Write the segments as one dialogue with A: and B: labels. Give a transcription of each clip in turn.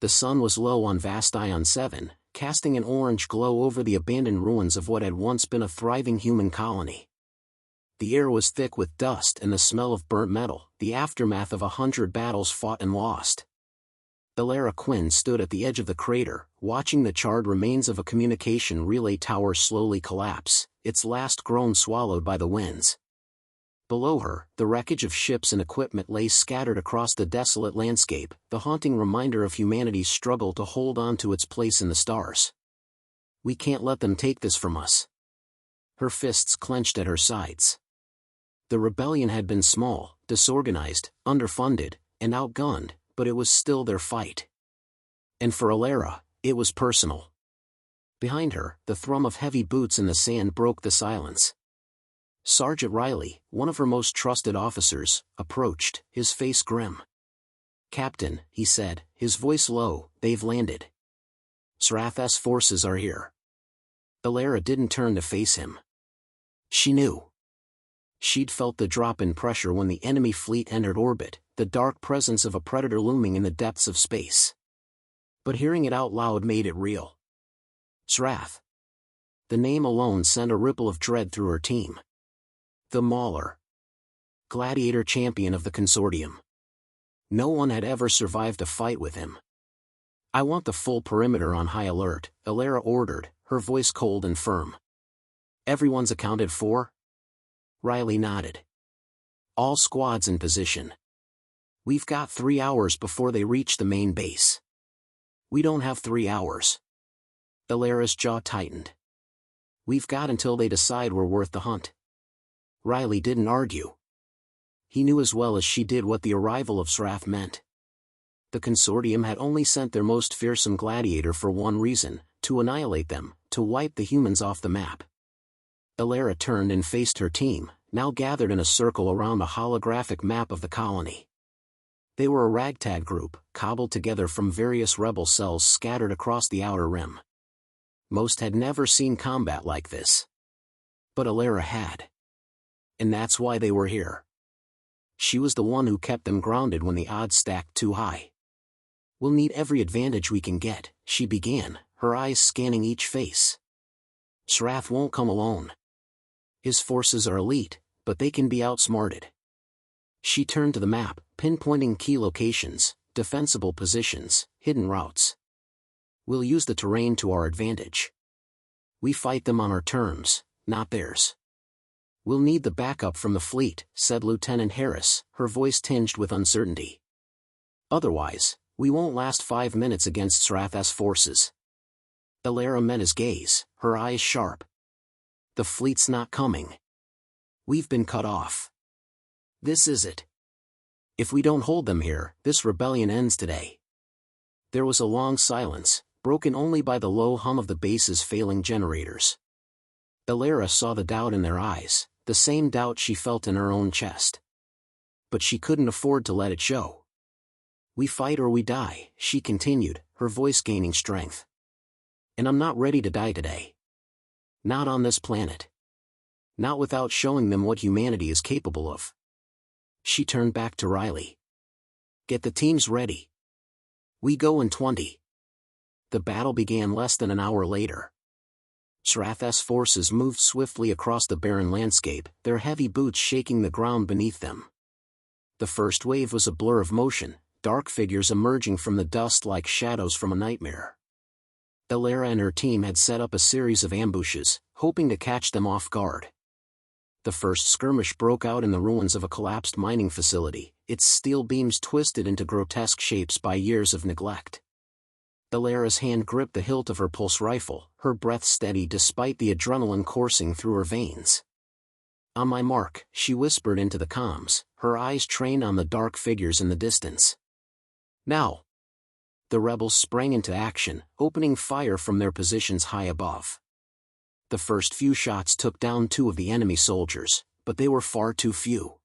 A: The sun was low on vast Ion 7, casting an orange glow over the abandoned ruins of what had once been a thriving human colony. The air was thick with dust and the smell of burnt metal, the aftermath of 100 battles fought and lost. Elara Quinn stood at the edge of the crater, watching the charred remains of a communication relay tower slowly collapse, its last groan swallowed by the winds. Below her, the wreckage of ships and equipment lay scattered across the desolate landscape, the haunting reminder of humanity's struggle to hold on to its place in the stars. We can't let them take this from us. Her fists clenched at her sides. The rebellion had been small, disorganized, underfunded, and outgunned, but it was still their fight. And for Elara, it was personal. Behind her, the thrum of heavy boots in the sand broke the silence. Sergeant Riley, one of her most trusted officers, approached, his face grim. "Captain," he said, his voice low, "they've landed. Srath's forces are here." Elara didn't turn to face him. She knew. She'd felt the drop in pressure when the enemy fleet entered orbit, the dark presence of a predator looming in the depths of space. But hearing it out loud made it real. Srath. The name alone sent a ripple of dread through her team. The Mauler. Gladiator champion of the consortium. No one had ever survived a fight with him. "I want the full perimeter on high alert," Elara ordered, her voice cold and firm. "Everyone's accounted for?" Riley nodded. "All squads in position. We've got 3 hours before they reach the main base." "We don't have 3 hours." Elara's jaw tightened. "We've got until they decide we're worth the hunt." Riley didn't argue. He knew as well as she did what the arrival of Srath meant. The consortium had only sent their most fearsome gladiator for one reason, to annihilate them, to wipe the humans off the map. Elara turned and faced her team, now gathered in a circle around a holographic map of the colony. They were a ragtag group, cobbled together from various rebel cells scattered across the outer rim. Most had never seen combat like this. But Elara had. And that's why they were here. She was the one who kept them grounded when the odds stacked too high. "We'll need every advantage we can get," she began, her eyes scanning each face. "Srath won't come alone. His forces are elite, but they can be outsmarted." She turned to the map, pinpointing key locations, defensible positions, hidden routes. "We'll use the terrain to our advantage. We fight them on our terms, not theirs." "We'll need the backup from the fleet," said Lieutenant Harris, her voice tinged with uncertainty. "Otherwise, we won't last 5 minutes against Srath's forces." Elara met his gaze, her eyes sharp. "The fleet's not coming. We've been cut off. This is it. If we don't hold them here, this rebellion ends today." There was a long silence, broken only by the low hum of the base's failing generators. Elara saw the doubt in their eyes, the same doubt she felt in her own chest. But she couldn't afford to let it show. "We fight or we die," she continued, her voice gaining strength. "And I'm not ready to die today. Not on this planet. Not without showing them what humanity is capable of." She turned back to Riley. "Get the teams ready. We go in 20. The battle began less than an hour later. Srath's forces moved swiftly across the barren landscape, their heavy boots shaking the ground beneath them. The first wave was a blur of motion, dark figures emerging from the dust like shadows from a nightmare. Elara and her team had set up a series of ambushes, hoping to catch them off guard. The first skirmish broke out in the ruins of a collapsed mining facility, its steel beams twisted into grotesque shapes by years of neglect. Elara's hand gripped the hilt of her pulse rifle, her breath steady despite the adrenaline coursing through her veins. "On my mark," she whispered into the comms, her eyes trained on the dark figures in the distance. "Now!" The rebels sprang into action, opening fire from their positions high above. The first few shots took down 2 of the enemy soldiers, but they were far too few.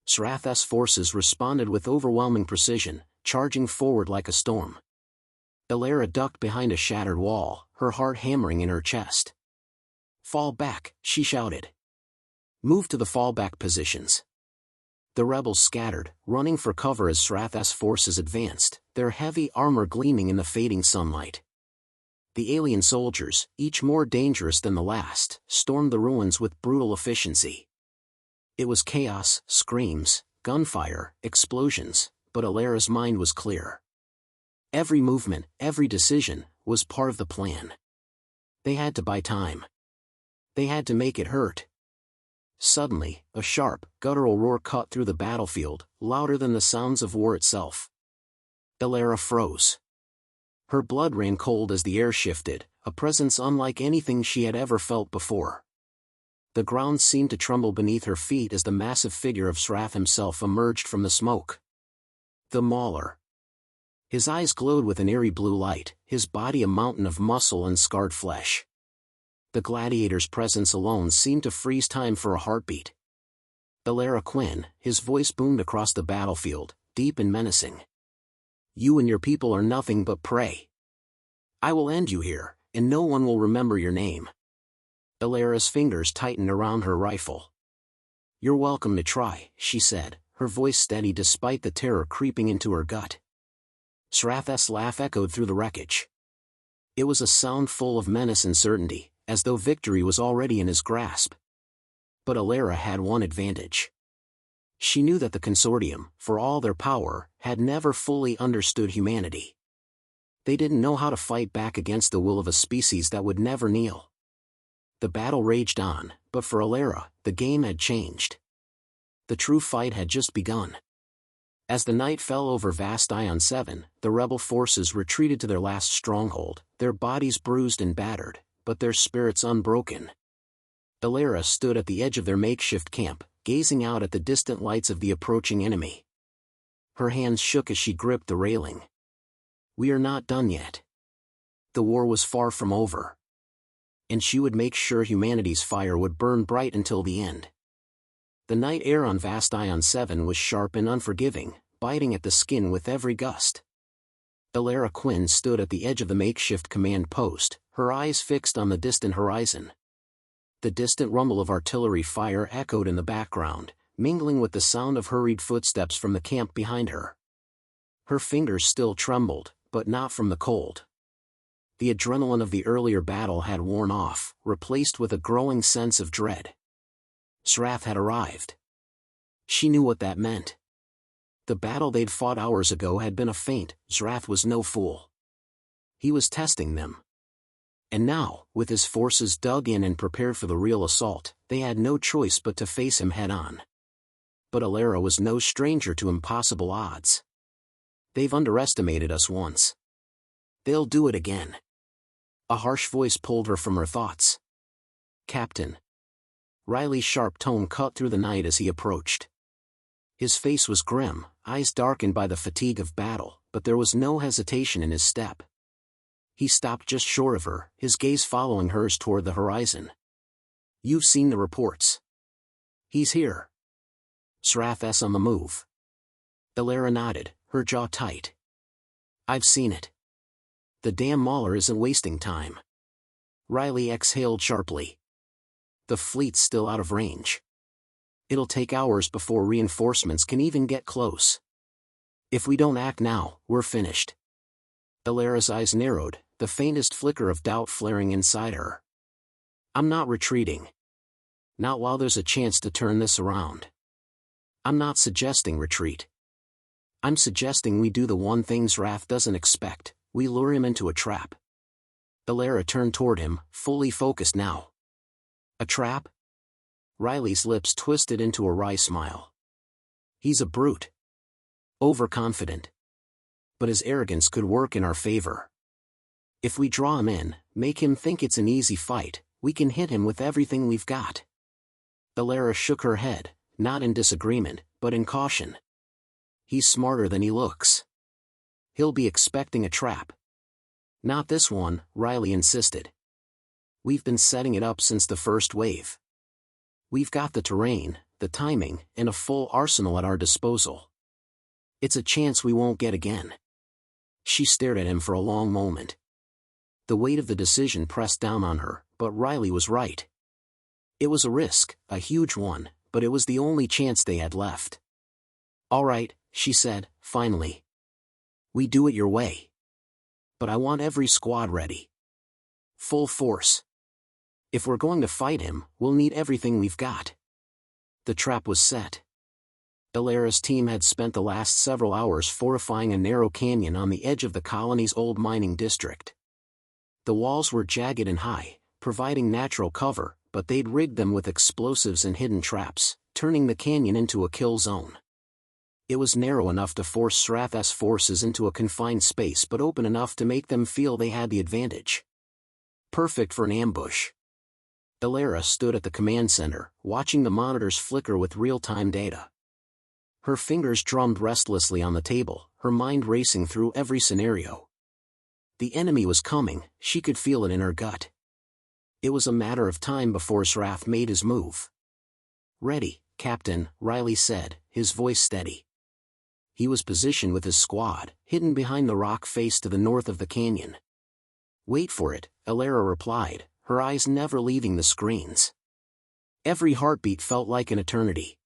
A: Srath's forces responded with overwhelming precision, charging forward like a storm. Elara ducked behind a shattered wall, her heart hammering in her chest. "Fall back," she shouted. "Move to the fallback positions." The rebels scattered, running for cover as Srath's forces advanced, their heavy armor gleaming in the fading sunlight. The alien soldiers, each more dangerous than the last, stormed the ruins with brutal efficiency. It was chaos, screams, gunfire, explosions, but Alara's mind was clear. Every movement, every decision, was part of the plan. They had to buy time. They had to make it hurt. Suddenly, a sharp, guttural roar cut through the battlefield, louder than the sounds of war itself. Alara froze. Her blood ran cold as the air shifted, a presence unlike anything she had ever felt before. The ground seemed to tremble beneath her feet as the massive figure of Srath himself emerged from the smoke. The Mauler. His eyes glowed with an eerie blue light, his body a mountain of muscle and scarred flesh. The gladiator's presence alone seemed to freeze time for a heartbeat. Alara Quinn, his voice boomed across the battlefield, deep and menacing. You and your people are nothing but prey. I will end you here, and no one will remember your name. Alara's fingers tightened around her rifle. You're welcome to try, she said, her voice steady despite the terror creeping into her gut. Srath's laugh echoed through the wreckage. It was a sound full of menace and certainty, as though victory was already in his grasp. But Alara had one advantage. She knew that the Consortium, for all their power, had never fully understood humanity. They didn't know how to fight back against the will of a species that would never kneel. The battle raged on, but for Alara, the game had changed. The true fight had just begun. As the night fell over Vast Ion 7, the rebel forces retreated to their last stronghold, their bodies bruised and battered, but their spirits unbroken. Alara stood at the edge of their makeshift camp, gazing out at the distant lights of the approaching enemy. Her hands shook as she gripped the railing. We are not done yet. The war was far from over. And she would make sure humanity's fire would burn bright until the end. The night air on Vast Ion 7 was sharp and unforgiving, biting at the skin with every gust. Alara Quinn stood at the edge of the makeshift command post, her eyes fixed on the distant horizon. The distant rumble of artillery fire echoed in the background, mingling with the sound of hurried footsteps from the camp behind her. Her fingers still trembled, but not from the cold. The adrenaline of the earlier battle had worn off, replaced with a growing sense of dread. Srath had arrived. She knew what that meant. The battle they'd fought hours ago had been a feint. Srath was no fool. He was testing them. And now, with his forces dug in and prepared for the real assault, they had no choice but to face him head-on. But Alara was no stranger to impossible odds. They've underestimated us once. They'll do it again. A harsh voice pulled her from her thoughts. Captain. Riley's sharp tone cut through the night as he approached. His face was grim, eyes darkened by the fatigue of battle, but there was no hesitation in his step. He stopped just short of her, his gaze following hers toward the horizon. You've seen the reports. He's here. Srath's on the move. Alara nodded, her jaw tight. I've seen it. The damn Mauler isn't wasting time. Riley exhaled sharply. The fleet's still out of range. It'll take hours before reinforcements can even get close. If we don't act now, we're finished. Alara's eyes narrowed, the faintest flicker of doubt flaring inside her. I'm not retreating. Not while there's a chance to turn this around. I'm not suggesting retreat. I'm suggesting we do the one thing Srath doesn't expect, we lure him into a trap. Alara turned toward him, fully focused now. A trap? Riley's lips twisted into a wry smile. He's a brute. Overconfident. But his arrogance could work in our favor. If we draw him in, make him think it's an easy fight, we can hit him with everything we've got. Alara shook her head, not in disagreement, but in caution. He's smarter than he looks. He'll be expecting a trap. Not this one, Riley insisted. We've been setting it up since the first wave. We've got the terrain, the timing, and a full arsenal at our disposal. It's a chance we won't get again. She stared at him for a long moment. The weight of the decision pressed down on her, but Riley was right. It was a risk, a huge one, but it was the only chance they had left. All right, she said, finally. We do it your way. But I want every squad ready. Full force. If we're going to fight him, we'll need everything we've got. The trap was set. Ilara's team had spent the last several hours fortifying a narrow canyon on the edge of the colony's old mining district. The walls were jagged and high, providing natural cover, but they'd rigged them with explosives and hidden traps, turning the canyon into a kill zone. It was narrow enough to force Srath's forces into a confined space but open enough to make them feel they had the advantage. Perfect for an ambush. Ilara stood at the command center, watching the monitors flicker with real-time data. Her fingers drummed restlessly on the table, her mind racing through every scenario. The enemy was coming, she could feel it in her gut. It was a matter of time before Srath made his move. "Ready, Captain," Riley said, his voice steady. He was positioned with his squad, hidden behind the rock face to the north of the canyon. "Wait for it," Ilara replied, her eyes never leaving the screens. Every heartbeat felt like an eternity.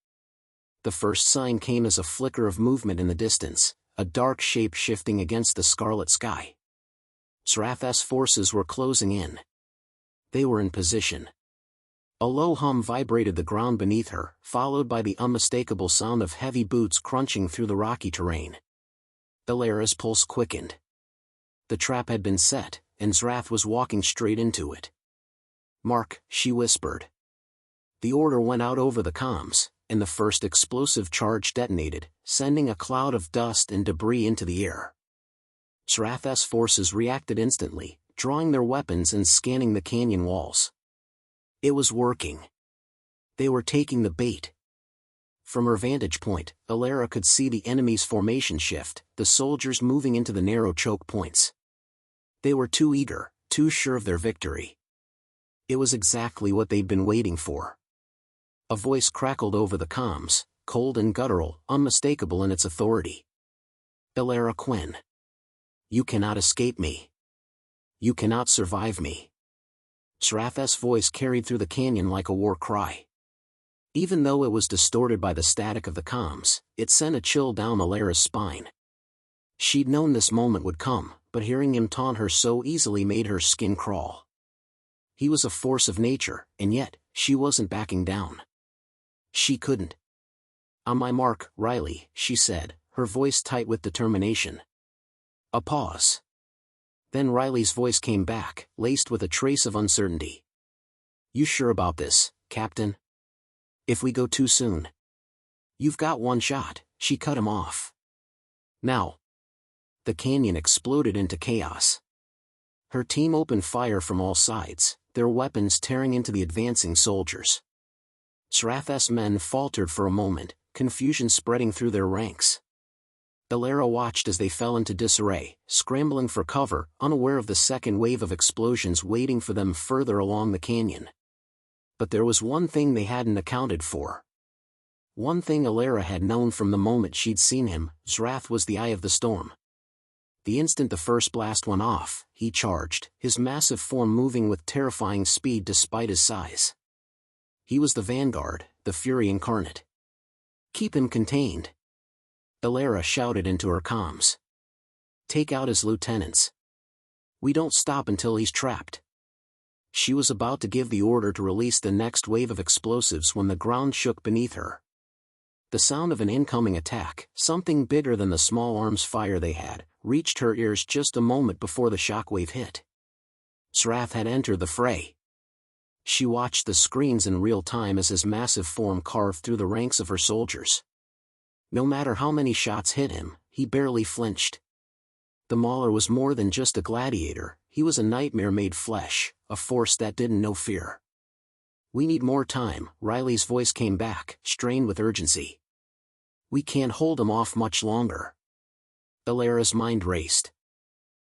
A: The first sign came as a flicker of movement in the distance, a dark shape shifting against the scarlet sky. Srath's forces were closing in. They were in position. A low hum vibrated the ground beneath her, followed by the unmistakable sound of heavy boots crunching through the rocky terrain. Ilara's pulse quickened. The trap had been set, and Srath was walking straight into it. "Mark," she whispered. The order went out over the comms, and the first explosive charge detonated, sending a cloud of dust and debris into the air. Srath's forces reacted instantly, drawing their weapons and scanning the canyon walls. It was working. They were taking the bait. From her vantage point, Ilara could see the enemy's formation shift, the soldiers moving into the narrow choke points. They were too eager, too sure of their victory. It was exactly what they'd been waiting for. A voice crackled over the comms, cold and guttural, unmistakable in its authority. "Ilara Quinn. You cannot escape me. You cannot survive me." Srath's voice carried through the canyon like a war cry. Even though it was distorted by the static of the comms, it sent a chill down Ilara's spine. She'd known this moment would come, but hearing him taunt her so easily made her skin crawl. He was a force of nature, and yet, she wasn't backing down. She couldn't. "On my mark, Riley," she said, her voice tight with determination. A pause. Then Riley's voice came back, laced with a trace of uncertainty. "You sure about this, Captain? If we go too soon?" "You've got one shot," she cut him off. "Now." The canyon exploded into chaos. Her team opened fire from all sides, their weapons tearing into the advancing soldiers. Srath's men faltered for a moment, confusion spreading through their ranks. Ilara watched as they fell into disarray, scrambling for cover, unaware of the second wave of explosions waiting for them further along the canyon. But there was one thing they hadn't accounted for. One thing Ilara had known from the moment she'd seen him: Srath was the eye of the storm. The instant the first blast went off, he charged, his massive form moving with terrifying speed despite his size. He was the vanguard, the fury incarnate. "Keep him contained," Ilara shouted into her comms. "Take out his lieutenants. We don't stop until he's trapped." She was about to give the order to release the next wave of explosives when the ground shook beneath her. The sound of an incoming attack, something bigger than the small arms fire they had, reached her ears just a moment before the shockwave hit. Srath had entered the fray. She watched the screens in real time as his massive form carved through the ranks of her soldiers. No matter how many shots hit him, he barely flinched. The Mauler was more than just a gladiator, he was a nightmare made flesh, a force that didn't know fear. "We need more time," Riley's voice came back, strained with urgency. "We can't hold him off much longer." Ilara's mind raced.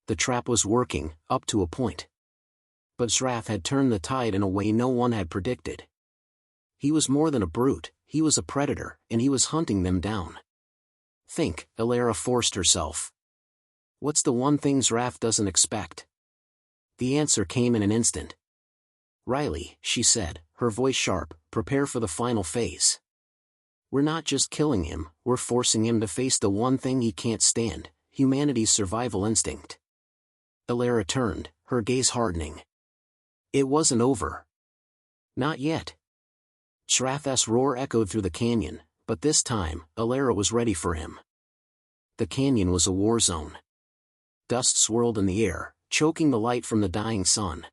A: The trap was working, up to a point. But Srath had turned the tide in a way no one had predicted. He was more than a brute, he was a predator, and he was hunting them down. "Think," Ilara forced herself. "What's the one thing Srath doesn't expect?" The answer came in an instant. "Riley," she said, her voice sharp, "prepare for the final phase. We're not just killing him, we're forcing him to face the one thing he can't stand, humanity's survival instinct. Alara turned, her gaze hardening. It wasn't over. Not yet. Shrath's roar echoed through the canyon, but this time, Alara was ready for him. The canyon was a war zone. Dust swirled in the air, choking the light from the dying sun.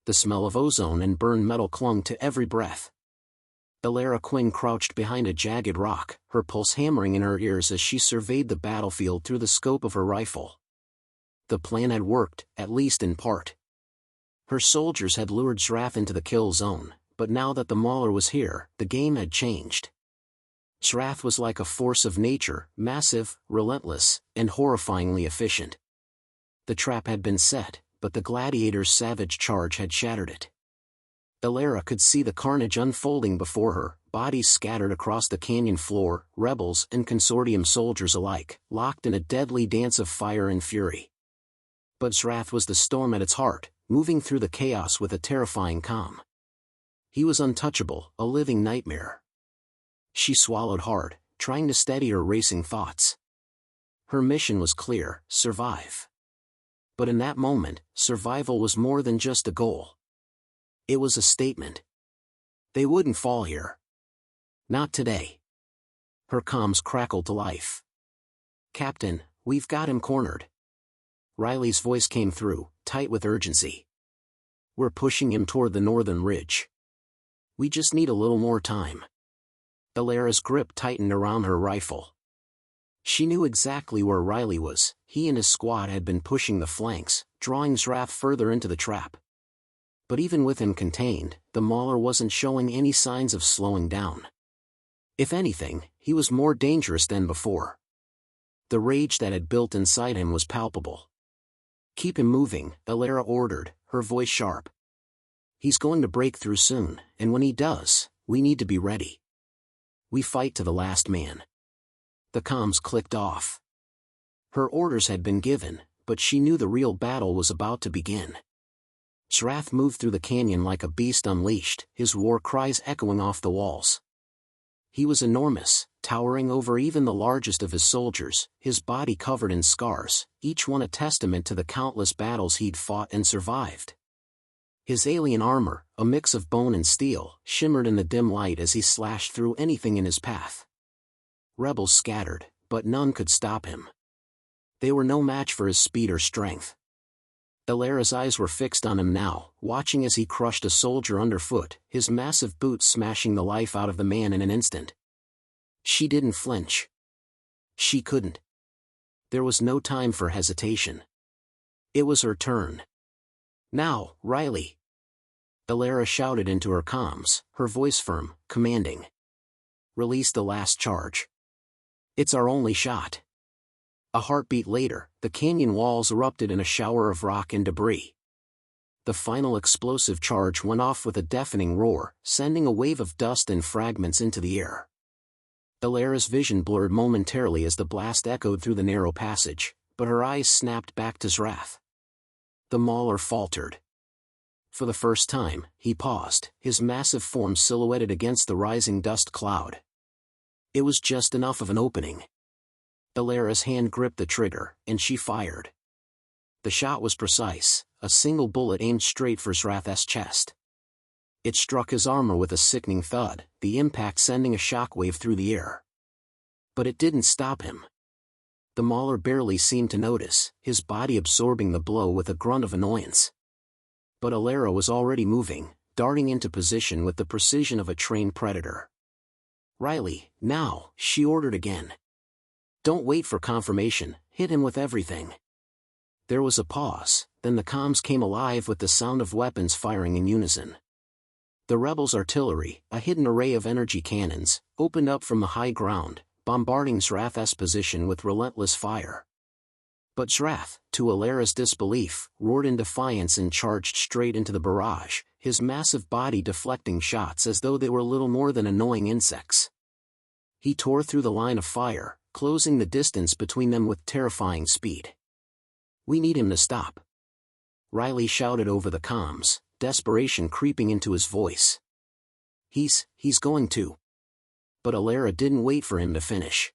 A: The smell of ozone and burned metal clung to every breath. Alara Quinn crouched behind a jagged rock, her pulse hammering in her ears as she surveyed the battlefield through the scope of her rifle. The plan had worked, at least in part. Her soldiers had lured Shrath into the kill zone, but now that the Mauler was here, the game had changed. Shrath was like a force of nature, massive, relentless, and horrifyingly efficient. The trap had been set, but the gladiator's savage charge had shattered it. Alara could see the carnage unfolding before her, bodies scattered across the canyon floor, rebels and consortium soldiers alike, locked in a deadly dance of fire and fury. But Shrath was the storm at its heart, moving through the chaos with a terrifying calm. He was untouchable, a living nightmare. She swallowed hard, trying to steady her racing thoughts. Her mission was clear: survive. But in that moment, survival was more than just a goal. It was a statement. They wouldn't fall here. Not today. Her comms crackled to life. "Captain, we've got him cornered." Riley's voice came through, tight with urgency. "We're pushing him toward the northern ridge. We just need a little more time." Alara's grip tightened around her rifle. She knew exactly where Riley was. He and his squad had been pushing the flanks, drawing Shrath further into the trap. But even with him contained, the Mauler wasn't showing any signs of slowing down. If anything, he was more dangerous than before. The rage that had built inside him was palpable. "Keep him moving," Alara ordered, her voice sharp. "He's going to break through soon, and when he does, we need to be ready. We fight to the last man." The comms clicked off. Her orders had been given, but she knew the real battle was about to begin. Shrath moved through the canyon like a beast unleashed, his war cries echoing off the walls. He was enormous, towering over even the largest of his soldiers, his body covered in scars, each one a testament to the countless battles he'd fought and survived. His alien armor, a mix of bone and steel, shimmered in the dim light as he slashed through anything in his path. Rebels scattered, but none could stop him. They were no match for his speed or strength. Alara's eyes were fixed on him now, watching as he crushed a soldier underfoot, his massive boots smashing the life out of the man in an instant. She didn't flinch. She couldn't. There was no time for hesitation. It was her turn. "Now, Riley!" Alara shouted into her comms, her voice firm, commanding. "Release the last charge. It's our only shot." A heartbeat later, the canyon walls erupted in a shower of rock and debris. The final explosive charge went off with a deafening roar, sending a wave of dust and fragments into the air. Alara's vision blurred momentarily as the blast echoed through the narrow passage, but her eyes snapped back to Shrath. The Mauler faltered. For the first time, he paused, his massive form silhouetted against the rising dust cloud. It was just enough of an opening. Alara's hand gripped the trigger, and she fired. The shot was precise, a single bullet aimed straight for Shrath's chest. It struck his armor with a sickening thud, the impact sending a shockwave through the air. But it didn't stop him. The Mauler barely seemed to notice, his body absorbing the blow with a grunt of annoyance. But Alara was already moving, darting into position with the precision of a trained predator. "Riley, now," she ordered again. "Don't wait for confirmation, hit him with everything." There was a pause, then the comms came alive with the sound of weapons firing in unison. The rebels' artillery, a hidden array of energy cannons, opened up from the high ground, bombarding Shrath's position with relentless fire. But Shrath, to Alara's disbelief, roared in defiance and charged straight into the barrage, his massive body deflecting shots as though they were little more than annoying insects. He tore through the line of fire, closing the distance between them with terrifying speed. "We need him to stop," Riley shouted over the comms, desperation creeping into his voice. He's going to." But Alara didn't wait for him to finish.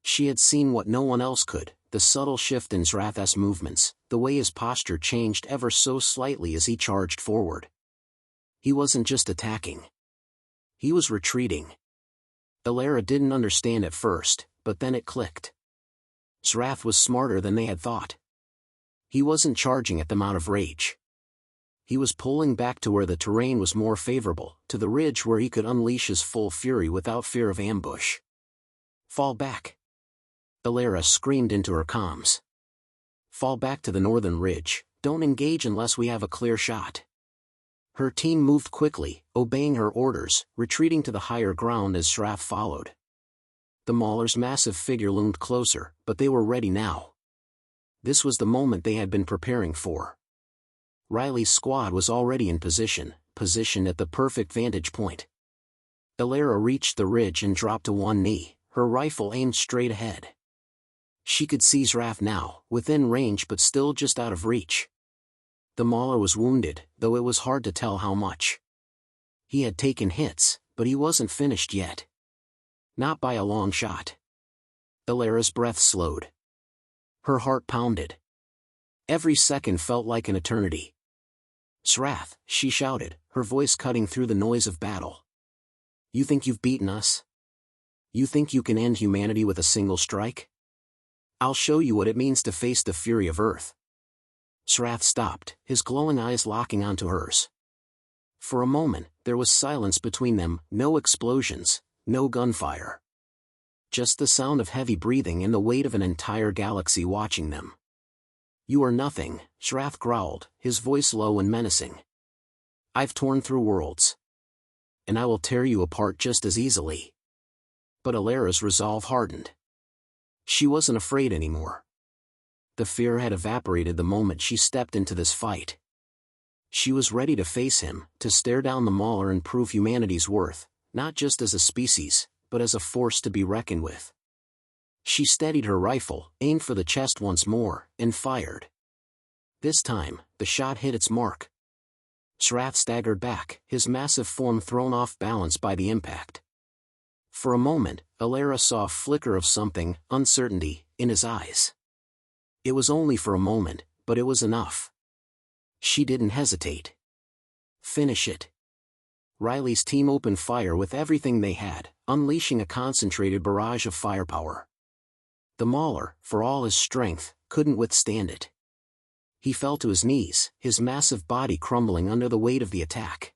A: She had seen what no one else could, the subtle shift in Zrath's movements, the way his posture changed ever so slightly as he charged forward. He wasn't just attacking. He was retreating. Alara didn't understand at first, but then it clicked. Zrath was smarter than they had thought. He wasn't charging at them out of rage. He was pulling back to where the terrain was more favorable, to the ridge where he could unleash his full fury without fear of ambush. Fall back. Alara screamed into her comms. Fall back to the northern ridge, don't engage unless we have a clear shot. Her team moved quickly, obeying her orders, retreating to the higher ground as Zrath followed. The Mauler's massive figure loomed closer, but they were ready now. This was the moment they had been preparing for. Riley's squad was already in positioned at the perfect vantage point. Alara reached the ridge and dropped to one knee, her rifle aimed straight ahead. She could see Zrath now, within range but still just out of reach. The Mauler was wounded, though it was hard to tell how much. He had taken hits, but he wasn't finished yet. Not by a long shot. Alara's breath slowed. Her heart pounded. Every second felt like an eternity. Zrath, she shouted, her voice cutting through the noise of battle. You think you've beaten us? You think you can end humanity with a single strike? I'll show you what it means to face the fury of Earth. Zrath stopped, his glowing eyes locking onto hers. For a moment, there was silence between them, no explosions, no gunfire. Just the sound of heavy breathing and the weight of an entire galaxy watching them. You are nothing, Zrath growled, his voice low and menacing. I've torn through worlds. And I will tear you apart just as easily. But Alara's resolve hardened. She wasn't afraid anymore. The fear had evaporated the moment she stepped into this fight. She was ready to face him, to stare down the Mauler and prove humanity's worth, not just as a species, but as a force to be reckoned with. She steadied her rifle, aimed for the chest once more, and fired. This time, the shot hit its mark. Zrath staggered back, his massive form thrown off balance by the impact. For a moment, Alara saw a flicker of something, uncertainty, in his eyes. It was only for a moment, but it was enough. She didn't hesitate. Finish it. Riley's team opened fire with everything they had, unleashing a concentrated barrage of firepower. The Mauler, for all his strength, couldn't withstand it. He fell to his knees, his massive body crumbling under the weight of the attack.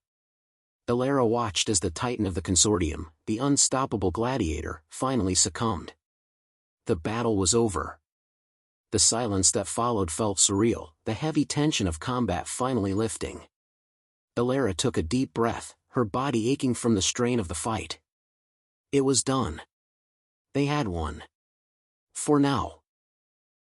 A: Alara watched as the titan of the consortium, the unstoppable gladiator, finally succumbed. The battle was over. The silence that followed felt surreal, the heavy tension of combat finally lifting. Alara took a deep breath, her body aching from the strain of the fight. It was done. They had won. For now.